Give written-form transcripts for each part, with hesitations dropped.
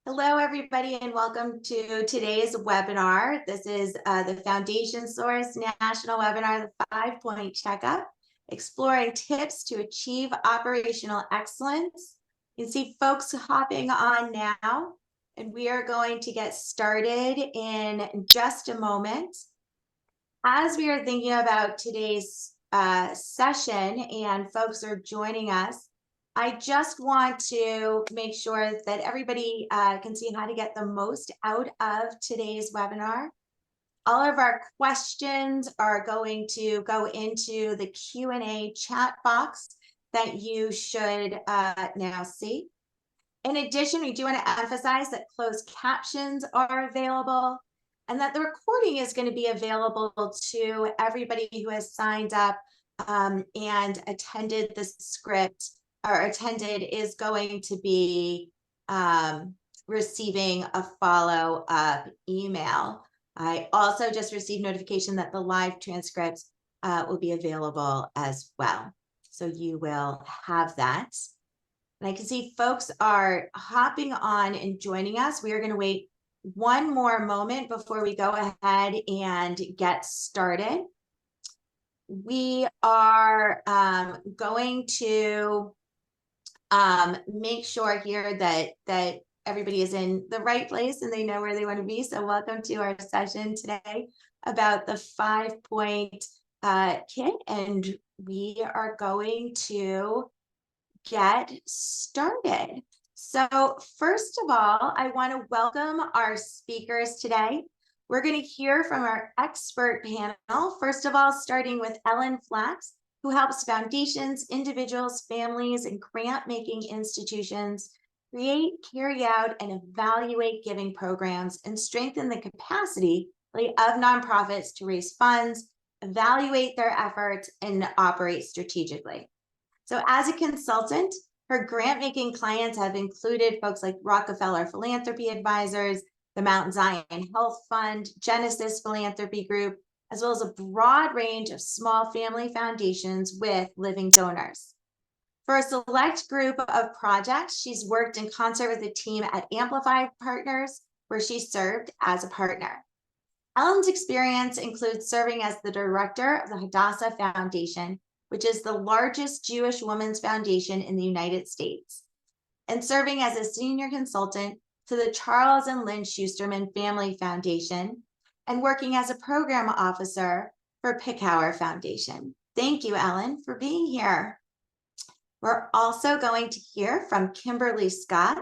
Hello, everybody, and welcome to today's webinar. This is the Foundation Source National Webinar, the 5-Point Checkup, exploring tips to achieve operational excellence. You can see folks hopping on now, and we are going to get started in just a moment. As we are thinking about today's session and folks are joining us, I just want to make sure that everybody can see how to get the most out of today's webinar. All of our questions are going to go into the Q&A chat box that you should now see. In addition, we do want to emphasize that closed captions are available and that the recording is going to be available to everybody who has signed up and attended the script or attended is going to be receiving a follow-up email. I also just received notification that the live transcripts will be available as well. So you will have that. And I can see folks are hopping on and joining us. We are going to wait one more moment before we go ahead and get started. We are going to make sure here that everybody is in the right place and they know where they want to be. So welcome to our session today about the 5-Point kit. And we are going to get started. So first of all, I want to welcome our speakers today. We're going to hear from our expert panel. First of all, starting with Ellen Flax, who helps foundations, individuals, families, and grant-making institutions create, carry out, and evaluate giving programs and strengthen the capacity of nonprofits to raise funds, evaluate their efforts, and operate strategically. So as a consultant, her grant-making clients have included folks like Rockefeller Philanthropy Advisors, the Mount Zion Health Fund, Genesis Philanthropy Group, as well as a broad range of small family foundations with living donors. For a select group of projects, she's worked in concert with a team at Amplify Partners, where she served as a partner. Ellen's experience includes serving as the director of the Hadassah Foundation, which is the largest Jewish women's foundation in the United States, and serving as a senior consultant to the Charles and Lynn Schusterman Family Foundation, and working as a program officer for Pickauer Foundation. Thank you, Ellen, for being here. We're also going to hear from Kimberly Scott,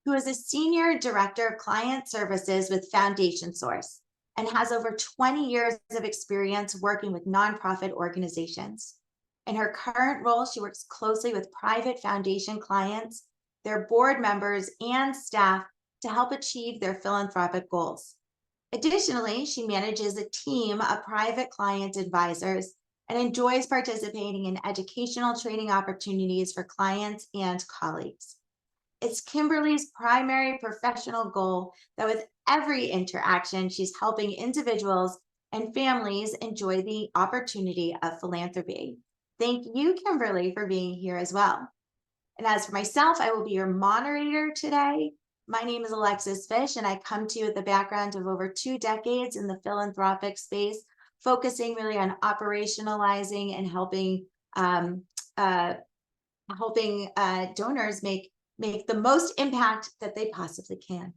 who is a senior director of client services with Foundation Source and has over 20 years of experience working with nonprofit organizations. In her current role, she works closely with private foundation clients, their board members, and staff to help achieve their philanthropic goals. Additionally, she manages a team of private client advisors and enjoys participating in educational training opportunities for clients and colleagues. It's Kimberly's primary professional goal that with every interaction, she's helping individuals and families enjoy the opportunity of philanthropy. Thank you, Kimberly, for being here as well. And as for myself, I will be your moderator today. My name is Alexis Fish, and I come to you with the background of over 2 decades in the philanthropic space, focusing really on operationalizing and helping donors make the most impact that they possibly can.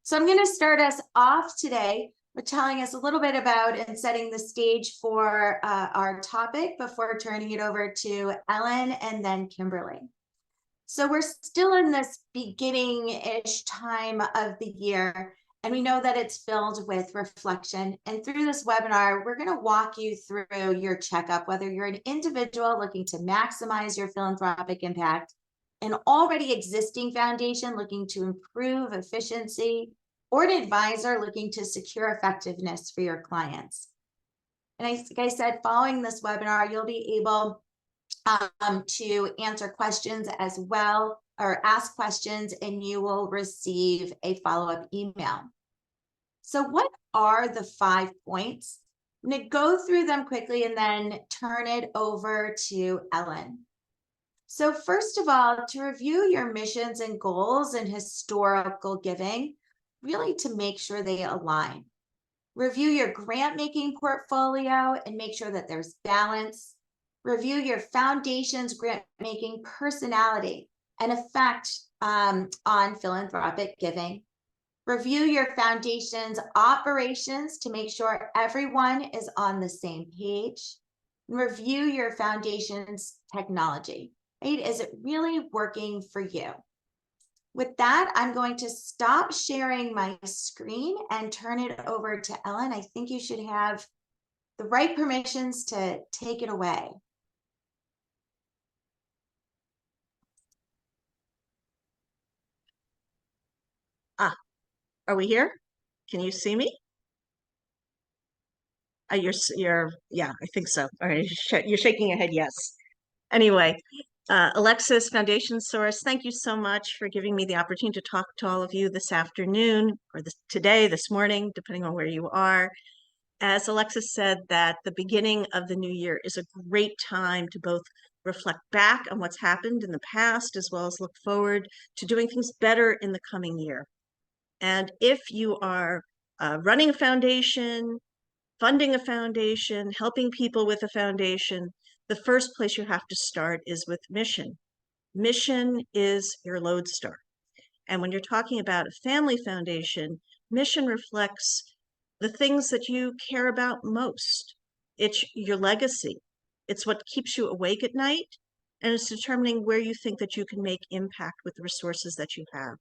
So I'm going to start us off today with telling us a little bit about and setting the stage for our topic before turning it over to Ellen and then Kimberly. So we're still in this beginning-ish time of the year, and we know that it's filled with reflection. And through this webinar, we're going to walk you through your checkup, whether you're an individual looking to maximize your philanthropic impact, an already existing foundation looking to improve efficiency, or an advisor looking to secure effectiveness for your clients. And like I said, following this webinar, you'll be able to answer questions as well, or ask questions, and you will receive a follow-up email. So what are the 5 points? I'm going to go through them quickly and then turn it over to Ellen. So first of all, to review your missions and goals and historical giving, really to make sure they align. Review your grant making portfolio and make sure that there's balance. Review your foundation's grant making personality and effect on philanthropic giving. Review your foundation's operations to make sure everyone is on the same page. Review your foundation's technology. Right? Is it really working for you? With that, I'm going to stop sharing my screen and turn it over to Ellen. I think you should have the right permissions to take it away. Are we here? Can you see me? Yeah, I think so. All right, you're shaking your head, yes. Anyway, Alexis, Foundation Source, thank you so much for giving me the opportunity to talk to all of you this afternoon, or today, this morning, depending on where you are. As Alexis said, that the beginning of the new year is a great time to both reflect back on what's happened in the past, as well as look forward to doing things better in the coming year. And if you are running a foundation, funding a foundation, helping people with a foundation, the first place you have to start is with mission. Mission is your lodestar. And when you're talking about a family foundation, mission reflects the things that you care about most. It's your legacy. It's what keeps you awake at night, and it's determining where you think that you can make impact with the resources that you have.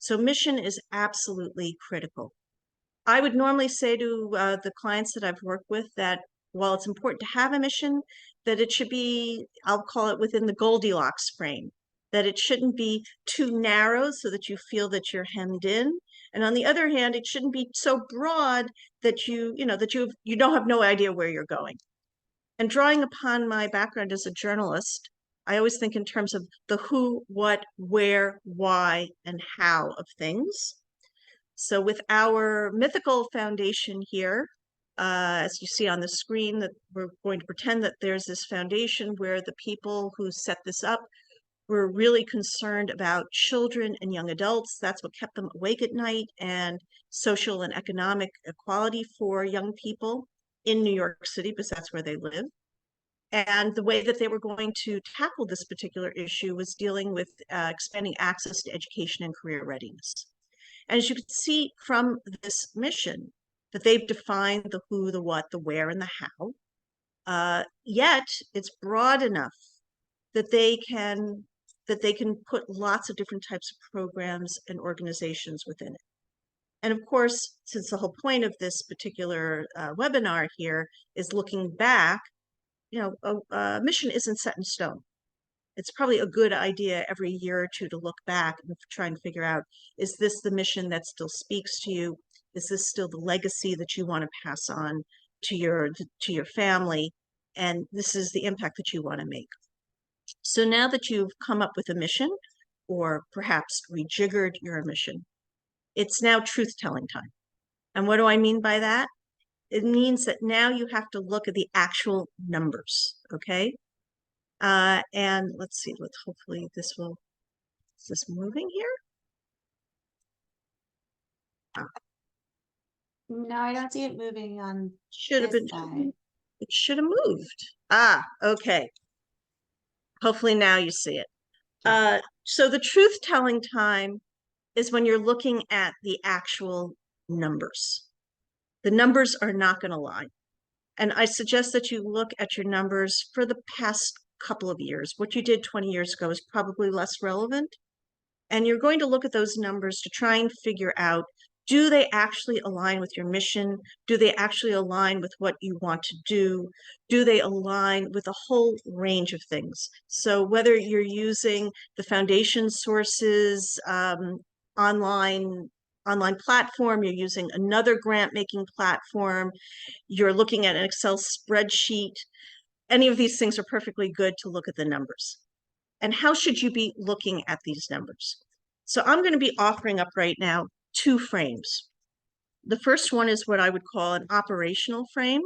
So mission is absolutely critical. I would normally say to the clients that I've worked with that while it's important to have a mission, that it should be, I'll call it within the Goldilocks frame, that it shouldn't be too narrow so that you feel that you're hemmed in. And on the other hand, it shouldn't be so broad that you don't have no idea where you're going. And drawing upon my background as a journalist, I always think in terms of the who, what, where, why, and how of things. So with our mythical foundation here, as you see on the screen, that we're going to pretend that there's this foundation where the people who set this up were really concerned about children and young adults. That's what kept them awake at night, and social and economic equality for young people in New York City, because that's where they live. And the way that they were going to tackle this particular issue was dealing with expanding access to education and career readiness. And as you can see from this mission, that they've defined the who, the what, the where, and the how. Yet it's broad enough that they can put lots of different types of programs and organizations within it. And of course, since the whole point of this particular webinar here is looking back, a mission isn't set in stone. It's probably a good idea every year or two to look back and try and figure out, is this the mission that still speaks to you? Is this still the legacy that you want to pass on to your family? And this is the impact that you want to make. So now that you've come up with a mission, or perhaps rejiggered your mission, it's now truth-telling time. And what do I mean by that? It means that now you have to look at the actual numbers, okay? And let's see, hopefully is this moving here? No, I don't see it moving on It should have moved. Okay. Hopefully now you see it. So the truth-telling time is when you're looking at the actual numbers. The numbers are not going to lie. And I suggest that you look at your numbers for the past couple of years. What you did 20 years ago is probably less relevant. And you're going to look at those numbers to try and figure out, do they actually align with your mission? Do they actually align with what you want to do? Do they align with a whole range of things? So whether you're using the foundation sources, online platform, you're using another grant making platform, you're looking at an Excel spreadsheet, any of these things are perfectly good to look at the numbers. And how should you be looking at these numbers? So I'm going to be offering up right now 2 frames. The first one is what I would call an operational frame.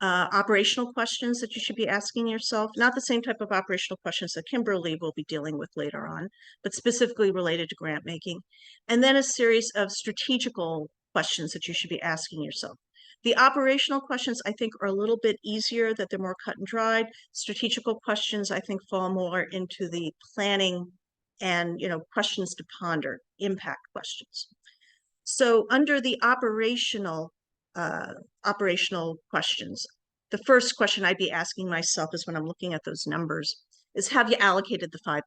Operational questions that you should be asking yourself, not the same type of operational questions that Kimberly will be dealing with later on, but specifically related to grant making. And then a series of strategical questions that you should be asking yourself. The operational questions, I think, are a little bit easier, that they're more cut and dried. Strategical questions, I think, fall more into the planning and, questions to ponder, impact questions. So under the operational questions, the first question I'd be asking myself is, when I'm looking at those numbers, is have you allocated the 5%?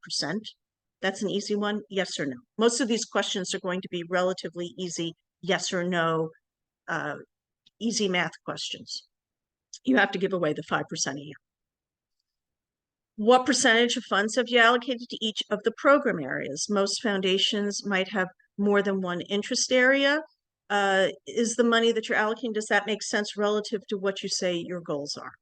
That's an easy one, yes or no. Most of these questions are going to be relatively easy, yes or no, easy math questions. You have to give away the 5% a year. What percentage of funds have you allocated to each of the program areas? Most foundations might have more than one interest area. Is the money that you're allocating, does that make sense relative to what you say your goals are?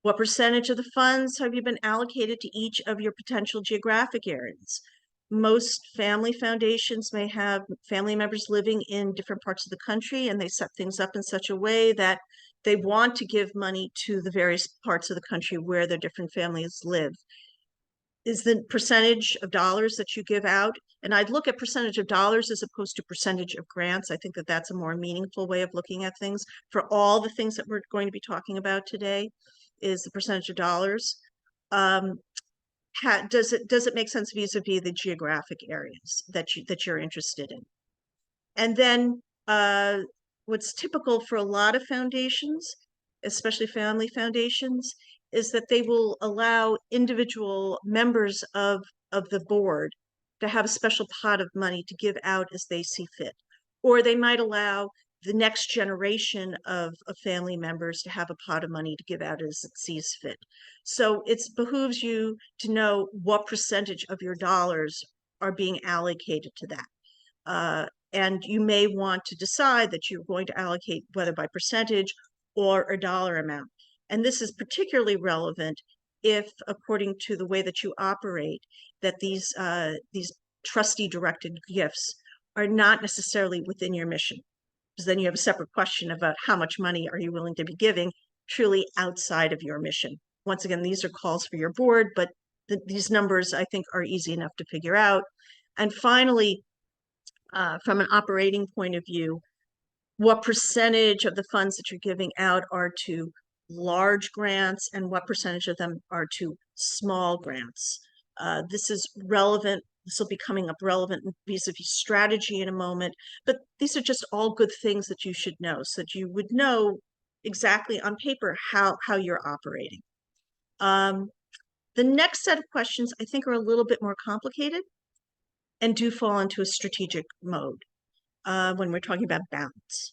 What percentage of the funds have you been allocated to each of your potential geographic areas? Most family foundations may have family members living in different parts of the country, and they set things up in such a way that they want to give money to the various parts of the country where their different families live. Is the percentage of dollars that you give out, and I'd look at percentage of dollars as opposed to percentage of grants. I think that that's a more meaningful way of looking at things for all the things that we're going to be talking about today, is the percentage of dollars. Does it make sense vis-a-vis the geographic areas that you're interested in? And then what's typical for a lot of foundations, especially family foundations, is that they will allow individual members of the board to have a special pot of money to give out as they see fit. Or they might allow the next generation of family members to have a pot of money to give out as it sees fit. So it behooves you to know what percentage of your dollars are being allocated to that. And you may want to decide that you're going to allocate whether by percentage or a dollar amount. And this is particularly relevant if, according to the way that you operate, that these trustee-directed gifts are not necessarily within your mission. Because then you have a separate question about how much money are you willing to be giving truly outside of your mission. Once again, these are calls for your board, but these numbers, I think, are easy enough to figure out. And finally, from an operating point of view, what percentage of the funds that you're giving out are to large grants and what percentage of them are to small grants? This is relevant. This will be coming up relevant vis-a-vis strategy in a moment, but these are just all good things that you should know so that you would know exactly on paper how you're operating. The next set of questions I think are a little bit more complicated and do fall into a strategic mode when we're talking about balance.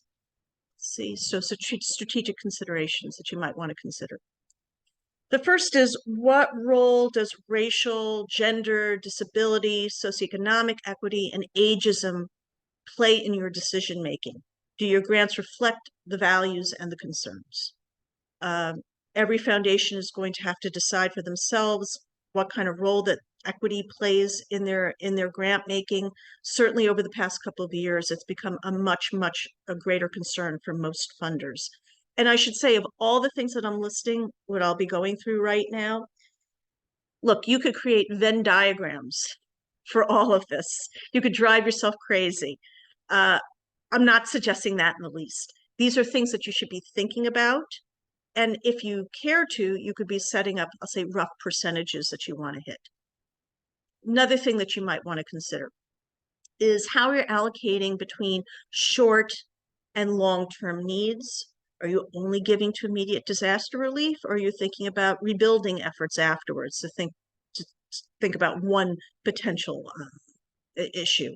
See, so strategic considerations that you might want to consider. The first is, what role does racial, gender, disability, socioeconomic equity, and ageism play in your decision making? Do your grants reflect the values and the concerns? Every foundation is going to have to decide for themselves what kind of role that equity plays in their grant making. Certainly over the past couple of years, it's become a much greater concern for most funders. And I should say, of all the things that I'm listing, what I'll be going through right now, look, you could create Venn diagrams for all of this. You could drive yourself crazy. I'm not suggesting that in the least. These are things that you should be thinking about. And if you care to, you could be setting up, I'll say, rough percentages that you want to hit. Another thing that you might want to consider is how you're allocating between short and long-term needs. Are you only giving to immediate disaster relief, or are you thinking about rebuilding efforts afterwards to think about one potential issue?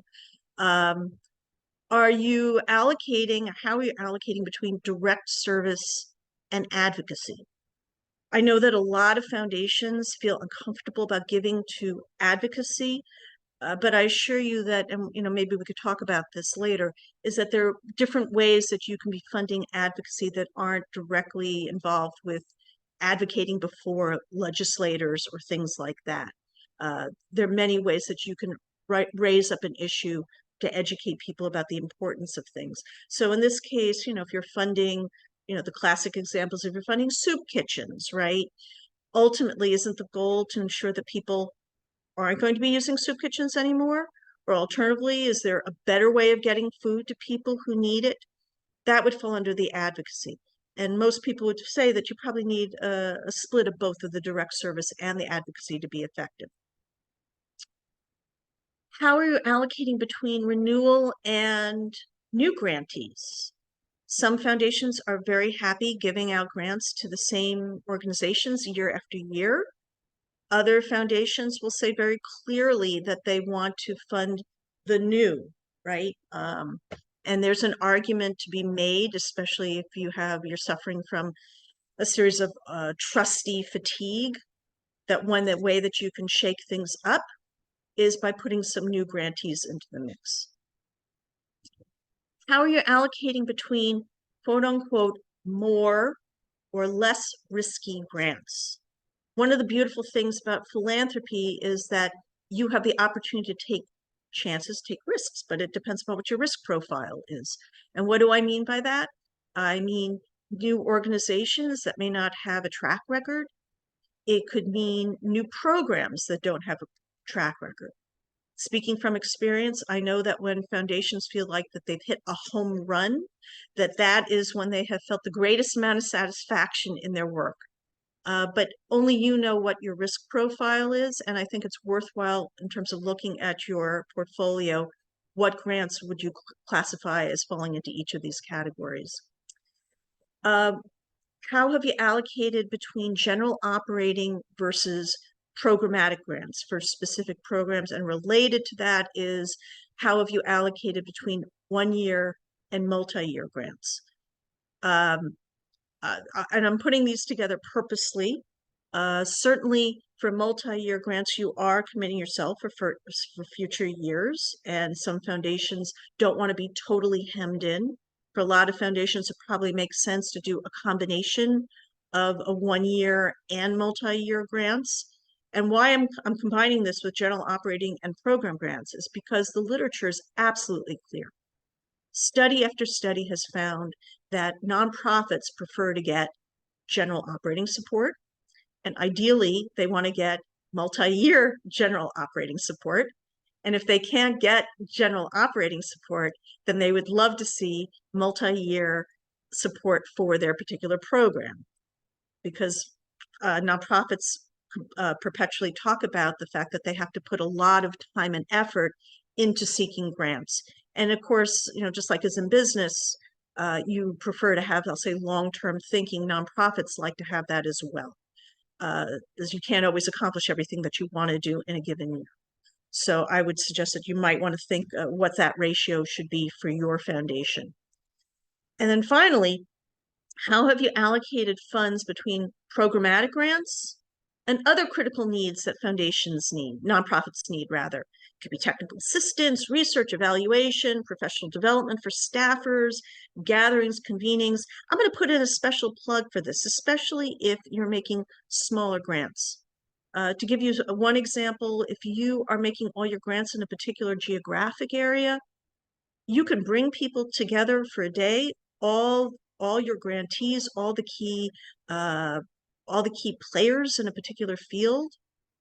Are you allocating, how are you allocating between direct service and advocacy? I know that a lot of foundations feel uncomfortable about giving to advocacy, but I assure you that, and maybe we could talk about this later, is that there are different ways that you can be funding advocacy that aren't directly involved with advocating before legislators or things like that. There are many ways that you can raise up an issue to educate people about the importance of things. So in this case, if you're funding the classic examples of you're funding soup kitchens, right? Ultimately, isn't the goal to ensure that people aren't going to be using soup kitchens anymore? Or alternatively, is there a better way of getting food to people who need it? That would fall under the advocacy. And most people would say that you probably need a split of both of the direct service and the advocacy to be effective. How are you allocating between renewal and new grantees? Some foundations are very happy giving out grants to the same organizations year after year. Other foundations will say very clearly that they want to fund the new, right? And there's an argument to be made, especially if you're suffering from a series of trustee fatigue, that one way that you can shake things up is by putting some new grantees into the mix. How are you allocating between quote unquote more or less risky grants? One of the beautiful things about philanthropy is that you have the opportunity to take chances, take risks, but it depends on what your risk profile is. And what do I mean by that? I mean new organizations that may not have a track record. It could mean new programs that don't have a track record. Speaking from experience, I know that when foundations feel like that they've hit a home run, that is when they have felt the greatest amount of satisfaction in their work. But only you know what your risk profile is, and I think it's worthwhile in terms of looking at your portfolio, what grants would you classify as falling into each of these categories? How have you allocated between general operating versus programmatic grants for specific programs? And related to that is, how have you allocated between 1 year and multi-year grants? And I'm putting these together purposely. Certainly for multi-year grants, you are committing yourself for future years, and some foundations don't want to be totally hemmed in. For a lot of foundations, it probably makes sense to do a combination of a 1 year and multi-year grants. And why I'm combining this with general operating and program grants is because the literature is absolutely clear. Study after study has found that nonprofits prefer to get general operating support, and ideally they want to get multi-year general operating support. And if they can't get general operating support, then they would love to see multi-year support for their particular program, because nonprofits perpetually talk about the fact that they have to put a lot of time and effort into seeking grants. And of course, just like as in business, you prefer to have, I'll say, long-term thinking. Nonprofits like to have that as well, as you can't always accomplish everything that you want to do in a given year. So I would suggest that you might want to think what that ratio should be for your foundation. And then finally, how have you allocated funds between programmatic grants and other critical needs that foundations need, nonprofits need rather? It could be technical assistance, research, evaluation, professional development for staffers, gatherings, convenings. I'm going to put in a special plug for this, especially if you're making smaller grants. To give you one example, if you are making all your grants in a particular geographic area, you can bring people together for a day, all your grantees, all the key players in a particular field,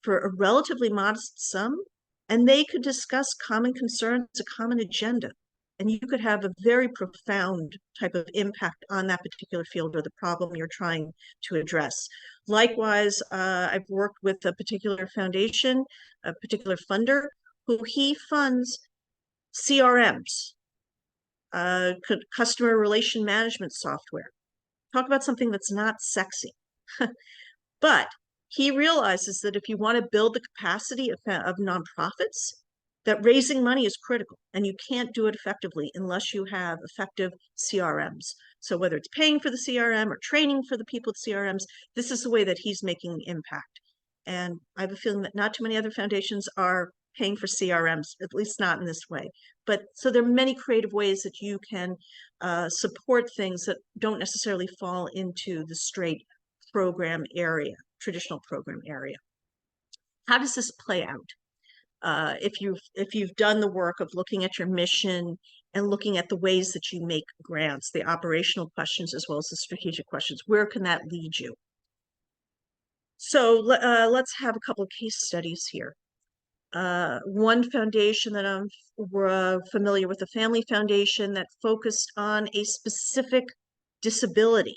for a relatively modest sum, and they could discuss common concerns, a common agenda, and you could have a very profound type of impact on that particular field or the problem you're trying to address. Likewise, I've worked with a particular foundation, a particular funder, who he funds CRMs, customer relation management software. Talk about something that's not sexy. But he realizes that if you want to build the capacity of nonprofits, that raising money is critical, and you can't do it effectively unless you have effective CRMs. So whether it's paying for the CRM or training for the people with CRMs, this is the way that he's making impact. And I have a feeling that not too many other foundations are paying for CRMs, at least not in this way. But so there are many creative ways that you can support things that don't necessarily fall into the straight program area, traditional program area. How does this play out? if you've done the work of looking at your mission and looking at the ways that you make grants, the operational questions as well as the strategic questions, where can that lead you? So let's have a couple of case studies here. One foundation that I'm familiar with, a family foundation that focused on a specific disability,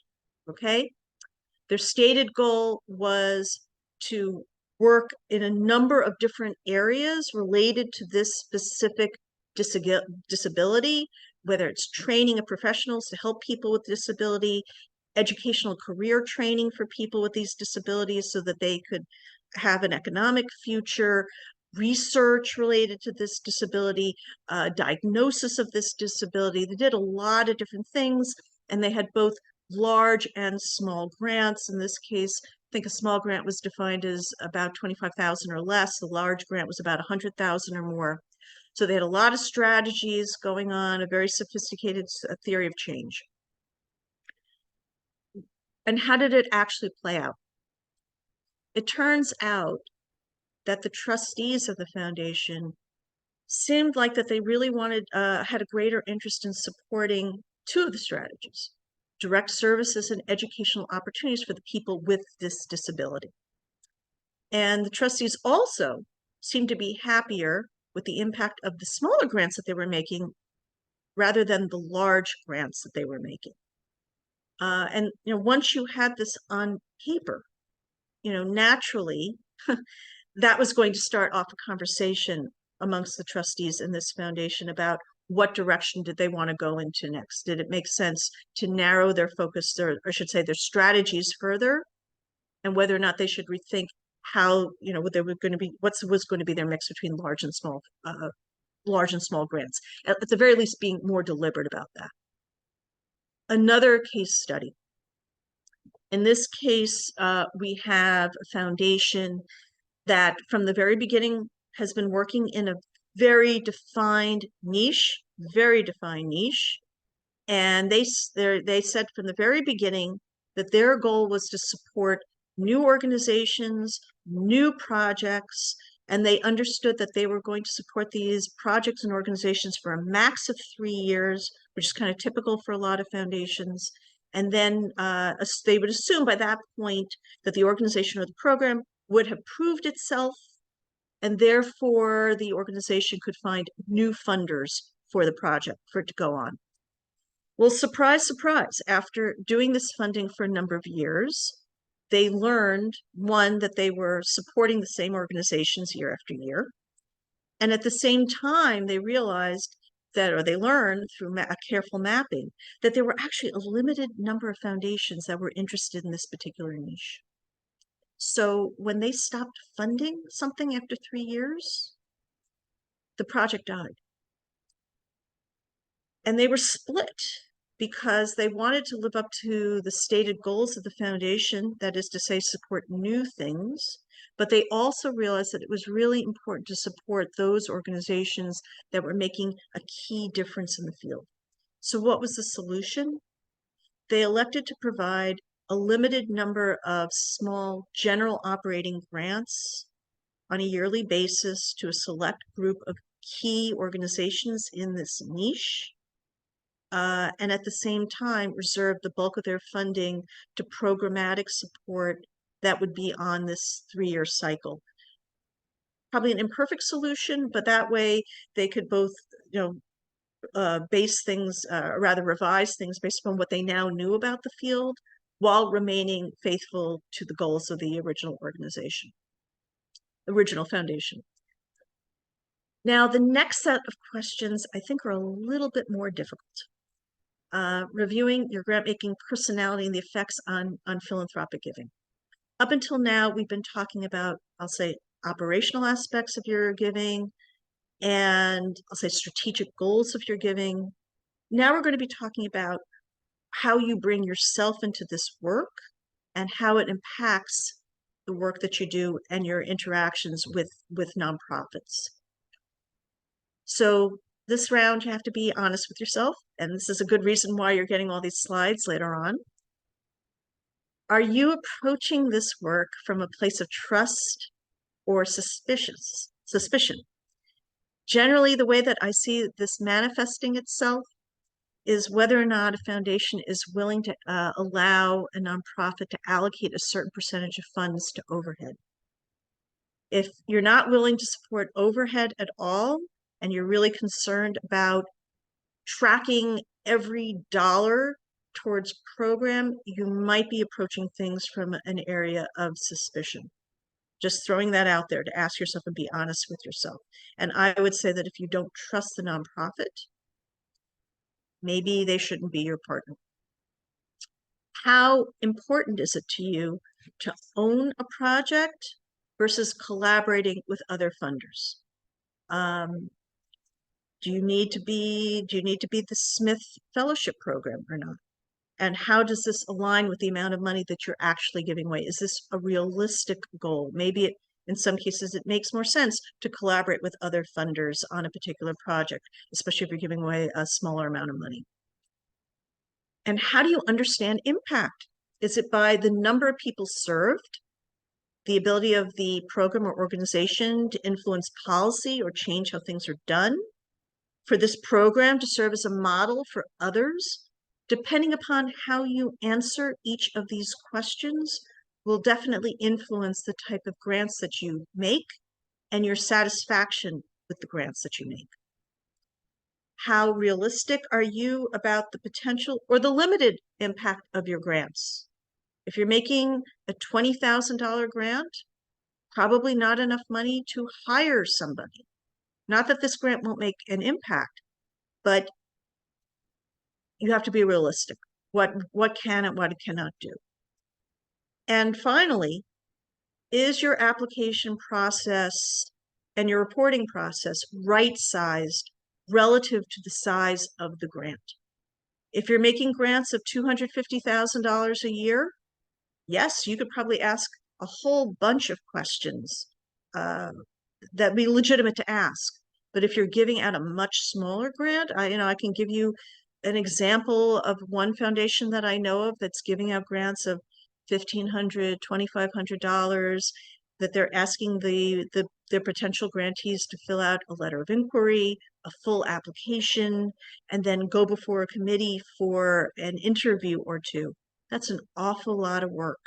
okay? Their stated goal was to work in a number of different areas related to this specific disability, whether it's training of professionals to help people with disability, educational career training for people with these disabilities so that they could have an economic future, research related to this disability, diagnosis of this disability. They did a lot of different things, and they had both large and small grants. In this case, I think a small grant was defined as about 25,000 or less. The large grant was about 100,000 or more. So they had a lot of strategies going on, a very sophisticated theory of change. And how did it actually play out? It turns out that the trustees of the foundation seemed like that they really wanted, had a greater interest in supporting two of the strategies: direct services and educational opportunities for the people with this disability. And the trustees also seemed to be happier with the impact of the smaller grants that they were making rather than the large grants that they were making. And once you had this on paper, naturally, that was going to start off a conversation amongst the trustees in this foundation about what direction did they want to go into next. Did it make sense to narrow their focus, or I should say their strategies further, and whether or not they should rethink how, what they were going to be, what was going to be their mix between large and small grants. At the very least, being more deliberate about that. Another case study. In this case, we have a foundation that from the very beginning has been working in a very defined niche. And they said from the very beginning that their goal was to support new organizations, new projects, and they understood that they were going to support these projects and organizations for a max of 3 years, which is kind of typical for a lot of foundations. And then they would assume by that point that the organization or the program would have proved itself, and therefore the organization could find new funders for the project for it to go on. Well, surprise, surprise, after doing this funding for a number of years, they learned, one, that they were supporting the same organizations year after year. And at the same time, they realized that, or they learned through a careful mapping, that there were actually a limited number of foundations that were interested in this particular niche. So when they stopped funding something after 3 years, the project died. And they were split because they wanted to live up to the stated goals of the foundation, that is to say, support new things, but they also realized that it was really important to support those organizations that were making a key difference in the field. So what was the solution? They elected to provide a limited number of small general operating grants on a yearly basis to a select group of key organizations in this niche. And at the same time, reserve the bulk of their funding to programmatic support that would be on this 3-year cycle. Probably an imperfect solution, but that way they could both, base things, rather revise things based upon what they now knew about the field, while remaining faithful to the goals of the original foundation. Now, the next set of questions I think are a little bit more difficult. Reviewing your grant-making personality and the effects on philanthropic giving. Up until now, we've been talking about, I'll say, operational aspects of your giving, and I'll say strategic goals of your giving. Now we're going to be talking about how you bring yourself into this work and how it impacts the work that you do and your interactions with nonprofits. So this round, you have to be honest with yourself, and this is a good reason why you're getting all these slides later on. Are you approaching this work from a place of trust or suspicion? suspicion. Generally, the way that I see this manifesting itself is whether or not a foundation is willing to allow a nonprofit to allocate a certain percentage of funds to overhead. If you're not willing to support overhead at all, and you're really concerned about tracking every dollar towards program, you might be approaching things from an area of suspicion. Just throwing that out there to ask yourself and be honest with yourself. And I would say that if you don't trust the nonprofit, maybe they shouldn't be your partner. How important is it to you to own a project versus collaborating with other funders? Do you need to be the Smith Fellowship Program or not? And how does this align with the amount of money that you're actually giving away? Is this a realistic goal? Maybe in some cases, it makes more sense to collaborate with other funders on a particular project, especially if you're giving away a smaller amount of money. And how do you understand impact? Is it by the number of people served, the ability of the program or organization to influence policy or change how things are done, for this program to serve as a model for others? Depending upon how you answer each of these questions will definitely influence the type of grants that you make and your satisfaction with the grants that you make. How realistic are you about the potential or the limited impact of your grants? If you're making a $20,000 grant, probably not enough money to hire somebody. Not that this grant won't make an impact, but you have to be realistic. What can and what it cannot do. And finally, is your application process and your reporting process right-sized relative to the size of the grant? If you're making grants of $250,000 a year, yes, you could probably ask a whole bunch of questions that'd be legitimate to ask. But if you're giving out a much smaller grant, I can give you an example of one foundation that I know of that's giving out grants of $1,500, $2,500, that they're asking their potential grantees to fill out a letter of inquiry, a full application, and then go before a committee for an interview or two. That's an awful lot of work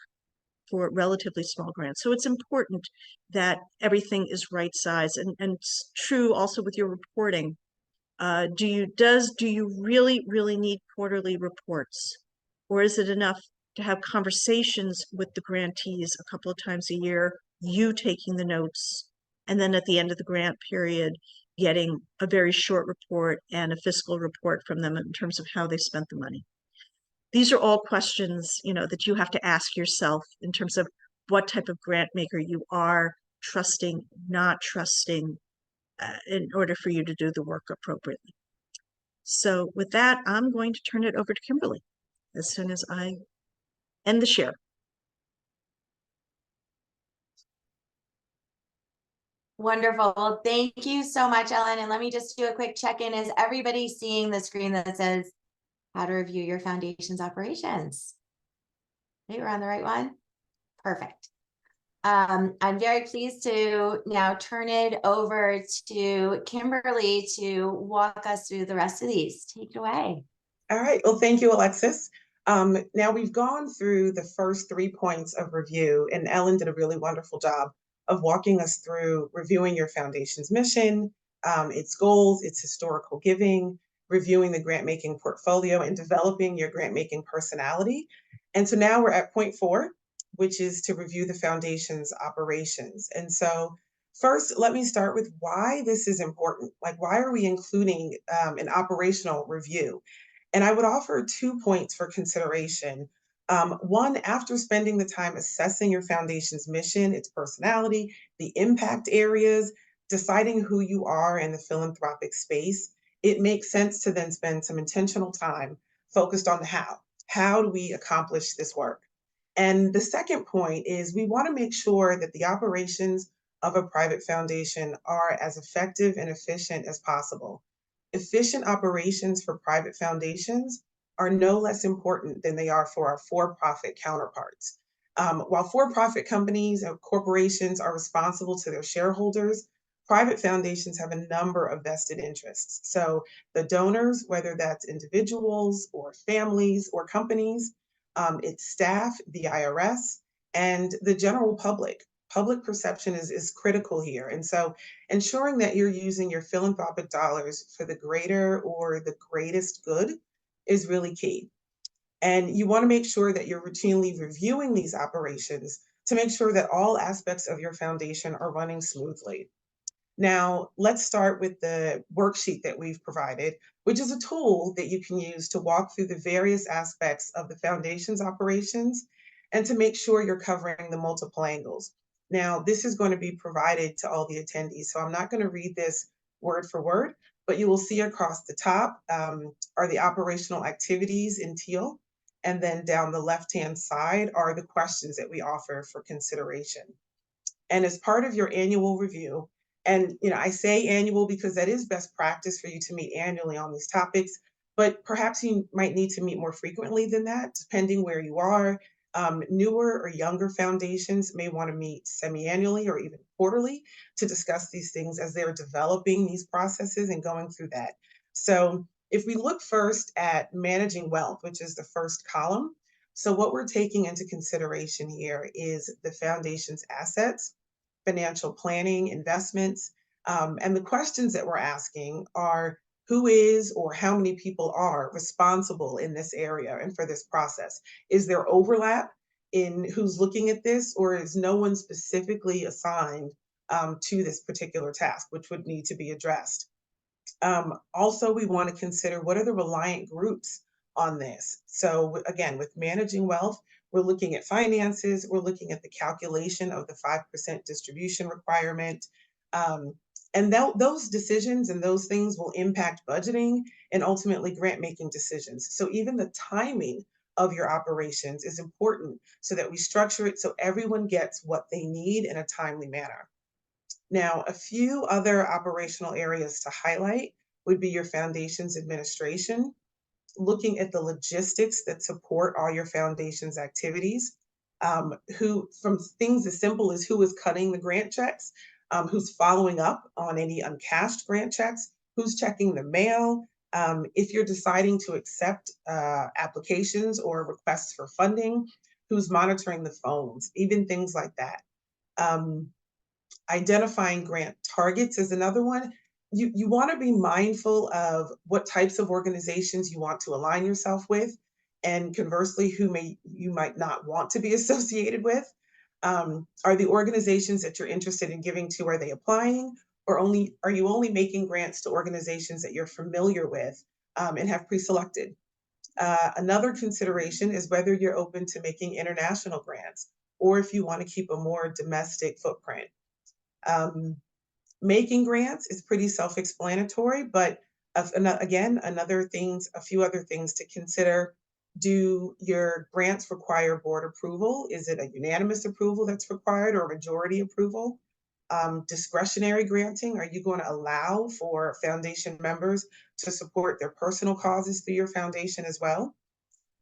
for relatively small grants. So it's important that everything is right size, and true also with your reporting. Do you really need quarterly reports? Or is it enough to have conversations with the grantees a couple of times a year, you taking the notes, and then at the end of the grant period, getting a very short report and a fiscal report from them in terms of how they spent the money? These are all questions, that you have to ask yourself in terms of what type of grant maker you are, trusting, not trusting, in order for you to do the work appropriately. So with that, I'm going to turn it over to Kimberly as soon as I end the share. Wonderful. Well, thank you so much, Ellen. And let me just do a quick check-in. Is everybody seeing the screen that says how to review your foundation's operations? Okay, we're on the right one. Perfect. I'm very pleased to now turn it over to Kimberly to walk us through the rest of these. Take it away. All right. Well, thank you, Alexis. Now we've gone through the first 3 points of review, and Ellen did a really wonderful job of walking us through reviewing your foundation's mission, its goals, its historical giving, reviewing the grant-making portfolio, and developing your grant-making personality. And so now we're at point 4, which is to review the foundation's operations. And so first, let me start with why this is important. Like, why are we including an operational review? And I would offer 2 points for consideration. One, after spending the time assessing your foundation's mission, its personality, the impact areas, deciding who you are in the philanthropic space, it makes sense to then spend some intentional time focused on the how. How do we accomplish this work? And the second point is we want to make sure that the operations of a private foundation are as effective and efficient as possible. Efficient operations for private foundations are no less important than they are for our for-profit counterparts. While for-profit companies and corporations are responsible to their shareholders, Private foundations have a number of vested interests. So the donors, whether that's individuals or families or companies, its staff, the IRS, and the general public. Public perception is critical here. And so ensuring that you're using your philanthropic dollars for the greater or the greatest good is really key. And you want to make sure that you're routinely reviewing these operations to make sure that all aspects of your foundation are running smoothly. Now, let's start with the worksheet that we've provided, which is a tool that you can use to walk through the various aspects of the foundation's operations and to make sure you're covering the multiple angles. Now, this is going to be provided to all the attendees, so I'm not going to read this word for word, but you will see across the top are the operational activities in teal, and then down the left-hand side are the questions that we offer for consideration. And as part of your annual review, and I say annual because that is best practice for you to meet annually on these topics, but perhaps you might need to meet more frequently than that, depending where you are. Newer or younger foundations may want to meet semi-annually or even quarterly to discuss these things as they're developing these processes and going through that. So if we look first at managing wealth, which is the first column, so what we're taking into consideration here is the foundation's assets, financial planning, investments. And the questions that we're asking are who is or how many people are responsible in this area and for this process? Is there overlap in who's looking at this, or is no one specifically assigned to this particular task, which would need to be addressed? Also, we want to consider what are the reliant groups on this. So again, with managing wealth, we're looking at finances, we're looking at the calculation of the 5% distribution requirement. And those decisions and those things will impact budgeting and ultimately grant making decisions. So even the timing of your operations is important so that we structure it so everyone gets what they need in a timely manner. Now, a few other operational areas to highlight would be your foundation's administration, looking at the logistics that support all your foundation's activities, who from things as simple as who is cutting the grant checks, who's following up on any uncashed grant checks, who's checking the mail, if you're deciding to accept applications or requests for funding, who's monitoring the phones, even things like that. Identifying grant targets is another one. You want to be mindful of what types of organizations you want to align yourself with, and conversely, you might not want to be associated with. Are the organizations that you're interested in giving to, are they applying, or are you only making grants to organizations that you're familiar with and have pre-selected? Another consideration is whether you're open to making international grants, or if you want to keep a more domestic footprint. Making grants is pretty self-explanatory, but a few other things to consider. Do your grants require board approval? Is it a unanimous approval that's required or majority approval? Discretionary granting, are you going to allow for foundation members to support their personal causes through your foundation as well?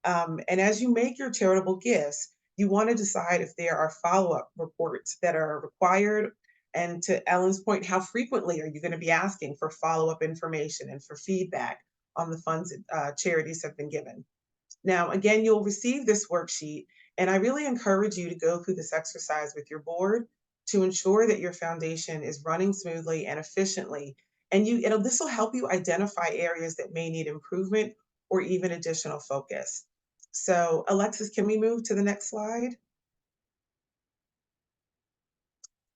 And as you make your charitable gifts, you want to decide if there are follow-up reports that are required. And to Ellen's point, how frequently are you going to be asking for follow-up information and for feedback on the funds that charities have been given? Now, again, you'll receive this worksheet, and I really encourage you to go through this exercise with your board to ensure that your foundation is running smoothly and efficiently. And this will help you identify areas that may need improvement or even additional focus. So, Alexis, can we move to the next slide?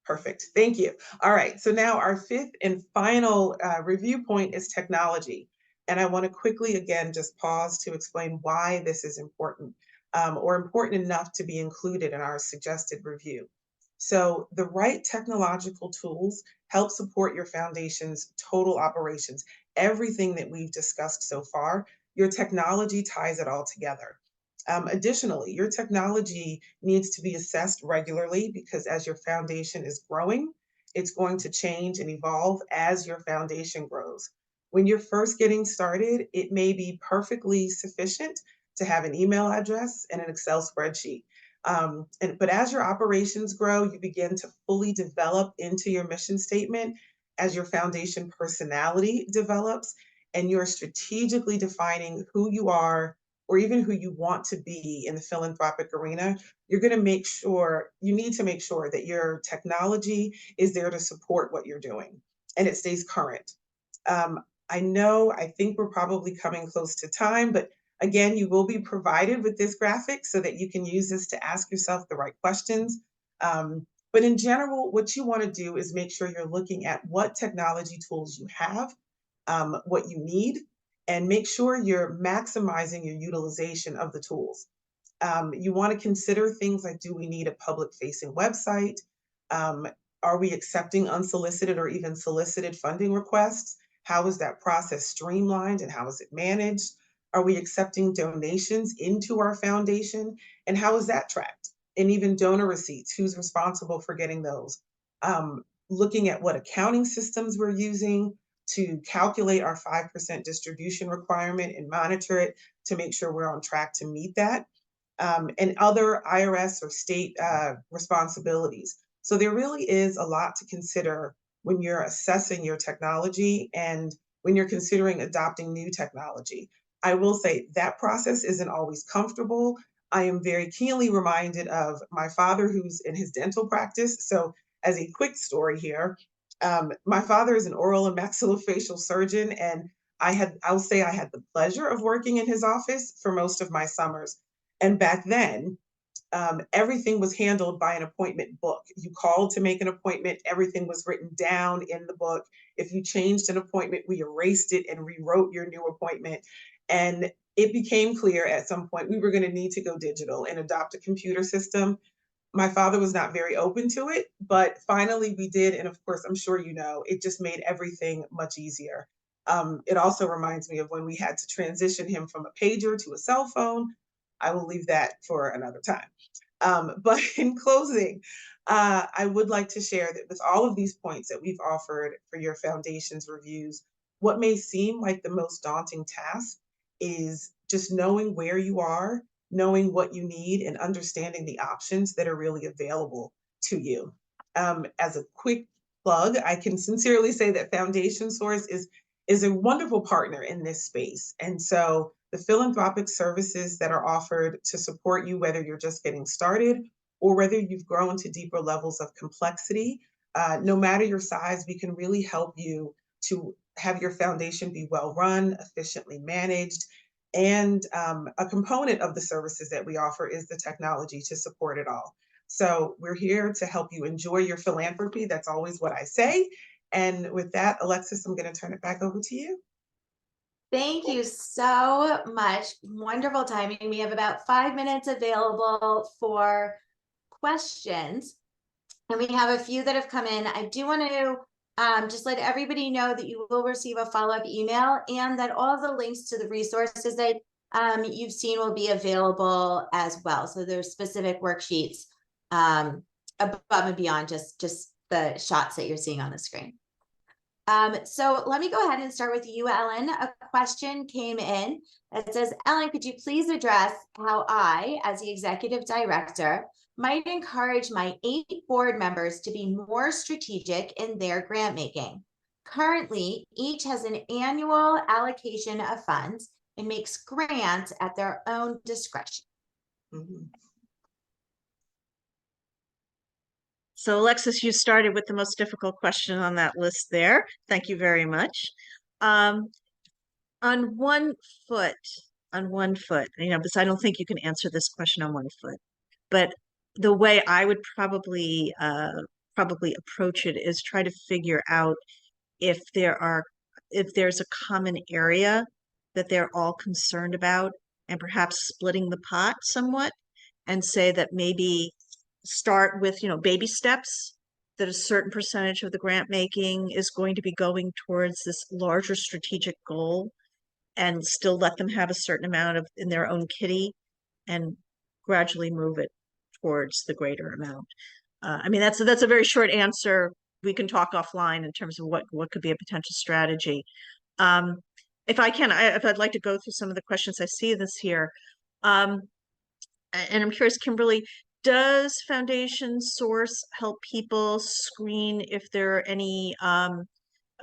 Perfect. Thank you. All right. So now our fifth and final review point is technology. And I want to quickly, again, just pause to explain why this is important or important enough to be included in our suggested review. So the right technological tools help support your foundation's total operations. Everything that we've discussed so far, your technology ties it all together. Additionally, your technology needs to be assessed regularly because as your foundation is growing, it's going to change and evolve as your foundation grows. When you're first getting started, it may be perfectly sufficient to have an email address and an Excel spreadsheet. But as your operations grow, you begin to fully develop into your mission statement. as your foundation personality develops and you're strategically defining who you are or even who you want to be in the philanthropic arena, you're going to make sure, you need to make sure that your technology is there to support what you're doing and it stays current. I think we're probably coming close to time, but again, you will be provided with this graphic so that you can use this to ask yourself the right questions. But in general, what you want to do is make sure you're looking at what technology tools you have, what you need, and make sure you're maximizing your utilization of the tools. You want to consider things like, do we need a public facing website? Um, are we accepting unsolicited or even solicited funding requests? How is that process streamlined and how is it managed? Are we accepting donations into our foundation? And how is that tracked? And even donor receipts, who's responsible for getting those? Looking at what accounting systems we're using to calculate our 5% distribution requirement and monitor it to make sure we're on track to meet that. And other IRS or state responsibilities. So there really is a lot to consider when you're assessing your technology and when you're considering adopting new technology. I will say that process isn't always comfortable. I am very keenly reminded of my father who's in his dental practice. So as a quick story here, my father is an oral and maxillofacial surgeon, and I'll say I had the pleasure of working in his office for most of my summers. And back then, everything was handled by an appointment book. You called to make an appointment, everything was written down in the book. If you changed an appointment, we erased it and rewrote your new appointment. And it became clear at some point we were going to need to go digital and adopt a computer system. My father was not very open to it, but finally we did. And of course, I'm sure you know, it just made everything much easier. It also reminds me of when we had to transition him from a pager to a cell phone. I will leave that for another time. But in closing, I would like to share that with all of these points that we've offered for your foundation's reviews, what may seem like the most daunting task is just knowing where you are, knowing what you need, and understanding the options that are really available to you. As a quick plug, I can sincerely say that Foundation Source is a wonderful partner in this space. And so the philanthropic services that are offered to support you, whether you're just getting started or whether you've grown to deeper levels of complexity, no matter your size, we can really help you to have your foundation be well run, efficiently managed. And a component of the services that we offer is the technology to support it all. So we're here to help you enjoy your philanthropy. That's always what I say. And with that, Alexis, I'm going to turn it back over to you. Thank you so much. Wonderful timing. We have about 5 minutes available for questions, and we have a few that have come in. I do want to just let everybody know that you will receive a follow-up email and that all of the links to the resources that you've seen will be available as well. So there's specific worksheets above and beyond just the shots that you're seeing on the screen. So let me go ahead and start with you, Ellen. A question came in that says, Ellen, could you please address how I, as the executive director, might encourage my 8 board members to be more strategic in their grant making? Currently, each has an annual allocation of funds and makes grants at their own discretion. Mhm. So Alexis, you started with the most difficult question on that list there. Thank you very much. On one foot, because I don't think you can answer this question on one foot, but the way I would probably approach it is try to figure out if there's a common area that they're all concerned about, and perhaps splitting the pot somewhat and say that maybe start with, baby steps, that a certain percentage of the grant making is going to be going towards this larger strategic goal, and still let them have a certain amount of in their own kitty and gradually move it towards the greater amount. I mean, that's a very short answer. We can talk offline in terms of what could be a potential strategy. If I'd like to go through some of the questions I see this here. And I'm curious, Kimberly, does Foundation Source help people screen if there are any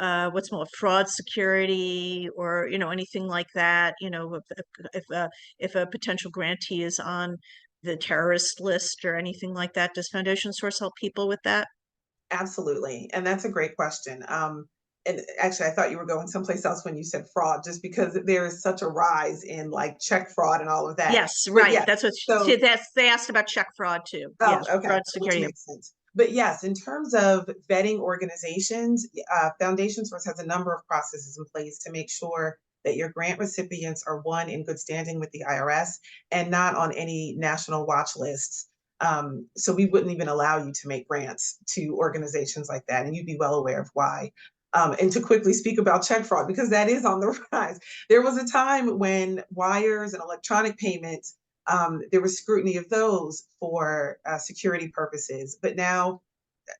what's more, fraud security, or, anything like that, if a potential grantee is on the terrorist list or anything like that. Does Foundation Source help people with that? Absolutely. And that's a great question. And actually, I thought you were going someplace else when you said fraud, just because there is such a rise in like check fraud and all of that. Yes, But right. yes, That's what so they asked about check fraud too. oh, Yes, okay, fraud which security. makes sense. But yes, in terms of vetting organizations, Foundation Source has a number of processes in place to make sure that your grant recipients are, one, in good standing with the IRS and not on any national watch lists. So we wouldn't even allow you to make grants to organizations like that, and you'd be well aware of why. And to quickly speak about check fraud, because that is on the rise. There was a time when wires and electronic payments, there was scrutiny of those for security purposes. But now,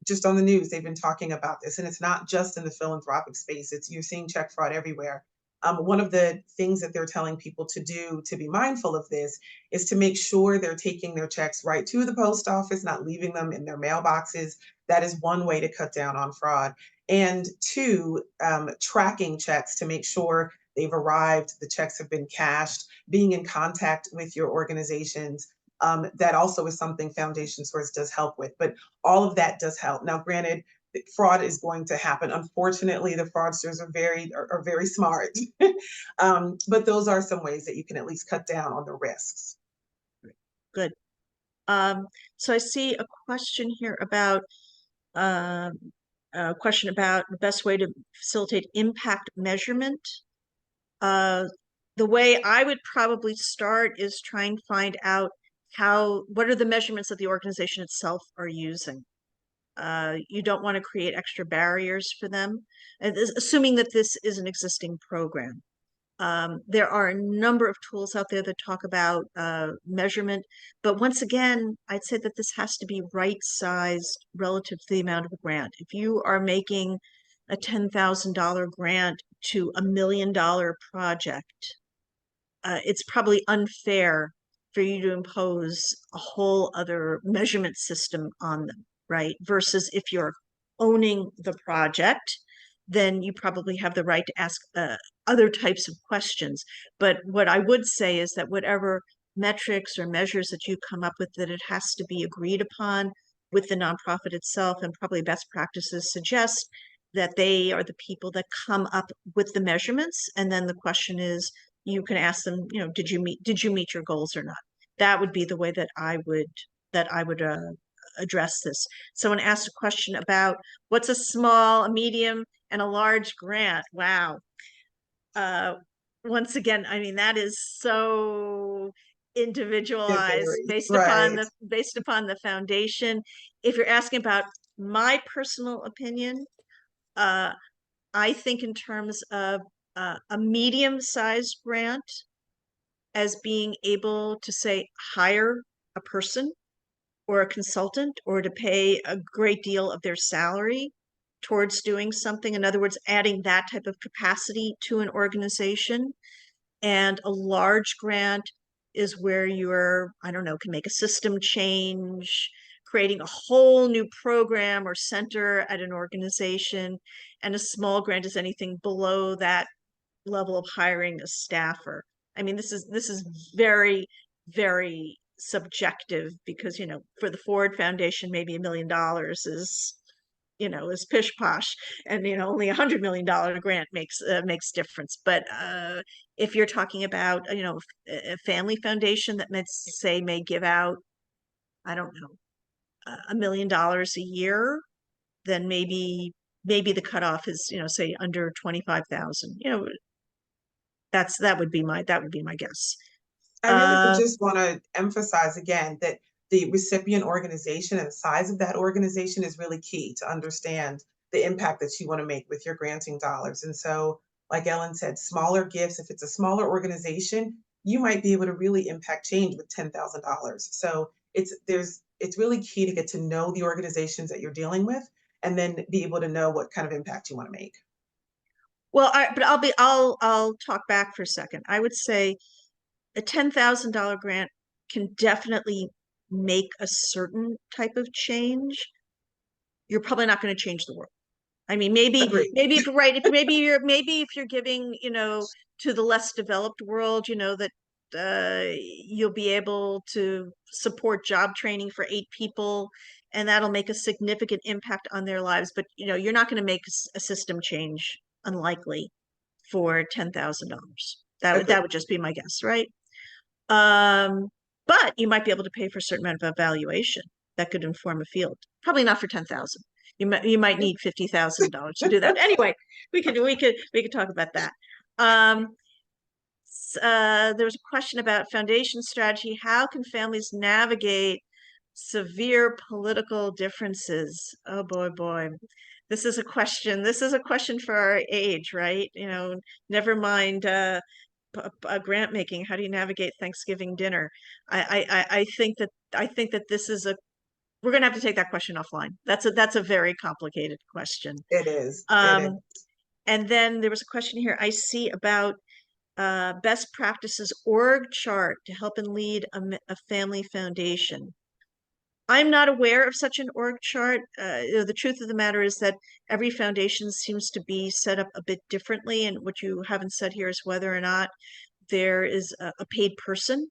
just on the news, they've been talking about this, and it's not just in the philanthropic space. You're seeing check fraud everywhere. One of the things that they're telling people to do to be mindful of this is to make sure they're taking their checks right to the post office, not leaving them in their mailboxes. That is one way to cut down on fraud. And two, tracking checks to make sure they've arrived, the checks have been cashed, being in contact with your organizations. That also is something Foundation Source does help with. But all of that does help. Now, granted, fraud is going to happen. Unfortunately, the fraudsters are very smart. But those are some ways that you can at least cut down on the risks. Good. So I see a question here about the best way to facilitate impact measurement. The way I would probably start is try and find out what are the measurements that the organization itself are using. You don't want to create extra barriers for them, assuming that this is an existing program. There are a number of tools out there that talk about measurement, but once again, I'd say that this has to be right-sized relative to the amount of a grant. If you are making a $10,000 grant to $1 million project, it's probably unfair for you to impose a whole other measurement system on them, right? Versus if you're owning the project, then you probably have the right to ask other types of questions. But what I would say is that whatever metrics or measures that you come up with, that it has to be agreed upon with the nonprofit itself, and probably best practices suggest that they are the people that come up with the measurements. And then the question is, you can ask them, did you meet your goals or not? That would be the way that I would address this. Someone asked a question about what's a small, a medium, and a large grant. Wow. Once again, I mean, that is so individualized based upon the foundation. If you're asking about my personal opinion, I think in terms of a medium-sized grant as being able to, say, hire a person or a consultant, or to pay a great deal of their salary towards doing something. In other words, adding that type of capacity to an organization. And a large grant is where you're, I don't know, can make a system change, creating a whole new program or center at an organization. And a small grant is anything below that level of hiring a staffer. I mean, this is very, very subjective, because, for the Ford Foundation, maybe $1 million is pish posh, and, only $100 million grant makes difference. But if you're talking about, a family foundation that may give out, I don't know, $1 million a year, then maybe the cutoff is, say under 25,000, that would be my guess. I really would just want to emphasize again that the recipient organization and the size of that organization is really key to understand the impact that you want to make with your granting dollars. And so, like Ellen said, smaller gifts, if it's a smaller organization, you might be able to really impact change with $10,000. So it's really key to get to know the organizations that you're dealing with, and then be able to know what kind of impact you want to make. Well, I'll talk back for a second. I would say a $10,000 grant can definitely make a certain type of change. You're probably not going to change the world. I mean, maybe Agreed. if if you're giving, you know, to the less developed world, you know, that you'll be able to support job training for 8 people, and that'll make a significant impact on their lives. But you know, you're not going to make a system change, unlikely, for $10,000. That Agreed. would just be my guess, right? But you might be able to pay for a certain amount of evaluation that could inform a field. Probably not for 10,000. You might need $50,000 to do that. Anyway, we could talk about that. There was a question about foundation strategy. How can families navigate severe political differences? Oh boy. This is a question. This is a question for our age, right? You know, never mind grant making. How do you navigate Thanksgiving dinner? I think that this is we're gonna have to take that question offline. That's a very complicated question. It is. It is. And then there was a question here I see about best practices org chart to help and lead a family foundation. I'm not aware of such an org chart. The truth of the matter is that every foundation seems to be set up a bit differently, and what you haven't said here is whether or not there is a paid person,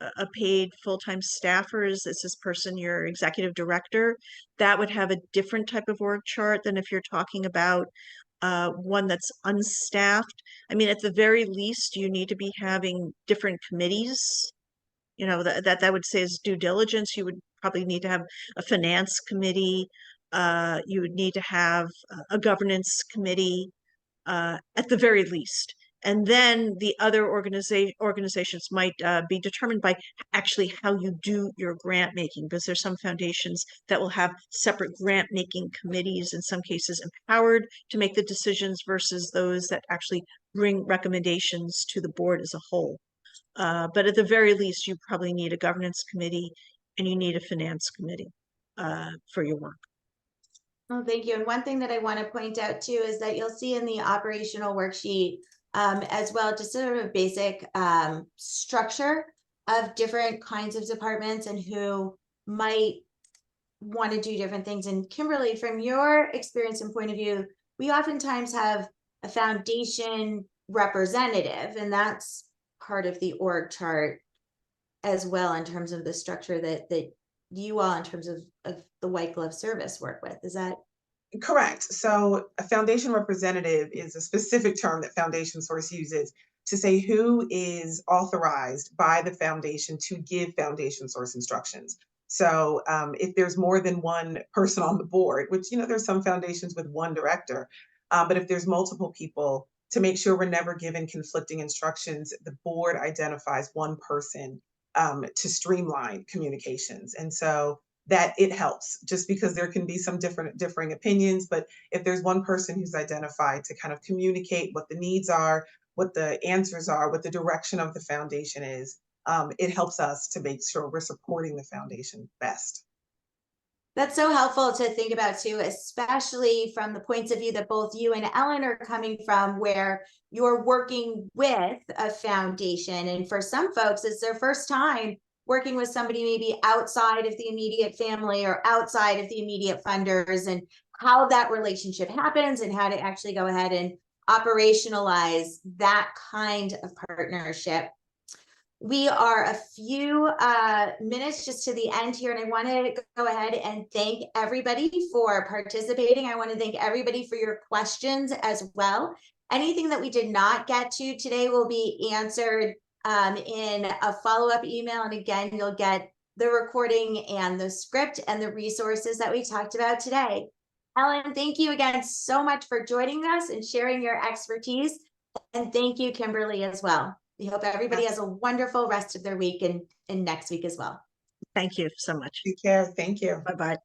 a paid full-time staffer. Is this person your executive director? That would have a different type of org chart than if you're talking about one that's unstaffed. I mean, at the very least, you need to be having different committees. You know, that would say is due diligence. You would probably need to have a finance committee. You would need to have a governance committee at the very least. And then the other organizations might be determined by actually how you do your grant making, because there's some foundations that will have separate grant making committees, in some cases empowered to make the decisions, versus those that actually bring recommendations to the board as a whole. But at the very least, you probably need a governance committee and you need a finance committee for your work. Oh, thank you. And one thing that I want to point out too is that you'll see in the operational worksheet as well, just sort of basic structure of different kinds of departments and who might want to do different things. And Kimberly, from your experience and point of view, we oftentimes have a foundation representative, and that's part of the org chart as well in terms of the structure that you all in terms of the white glove service work with. Is that Correct. So a foundation representative is a specific term that Foundation Source uses to say who is authorized by the foundation to give Foundation Source instructions. So if there's more than one person on the board, which, you know, there's some foundations with one director, but if there's multiple people, to make sure we're never given conflicting instructions, the board identifies one person to streamline communications. And so that it helps, just because there can be some differing opinions, but if there's one person who's identified to kind of communicate what the needs are, what the answers are, what the direction of the foundation is, it helps us to make sure we're supporting the foundation best. That's so helpful to think about too, especially from the points of view that both you and Ellen are coming from, where you're working with a foundation. And for some folks, it's their first time working with somebody maybe outside of the immediate family or outside of the immediate funders, and how that relationship happens and how to actually go ahead and operationalize that kind of partnership. We are a few minutes just to the end here, and I want to go ahead and thank everybody for participating. I want to thank everybody for your questions as well. Anything that we did not get to today will be answered in a follow-up email. And again, you'll get the recording and the script and the resources that we talked about today. Ellen, thank you again so much for joining us and sharing your expertise. And thank you, Kimberly, as well. We hope everybody has a wonderful rest of their week and next week as well. Thank you so much. Take care. Thank you. Bye-bye.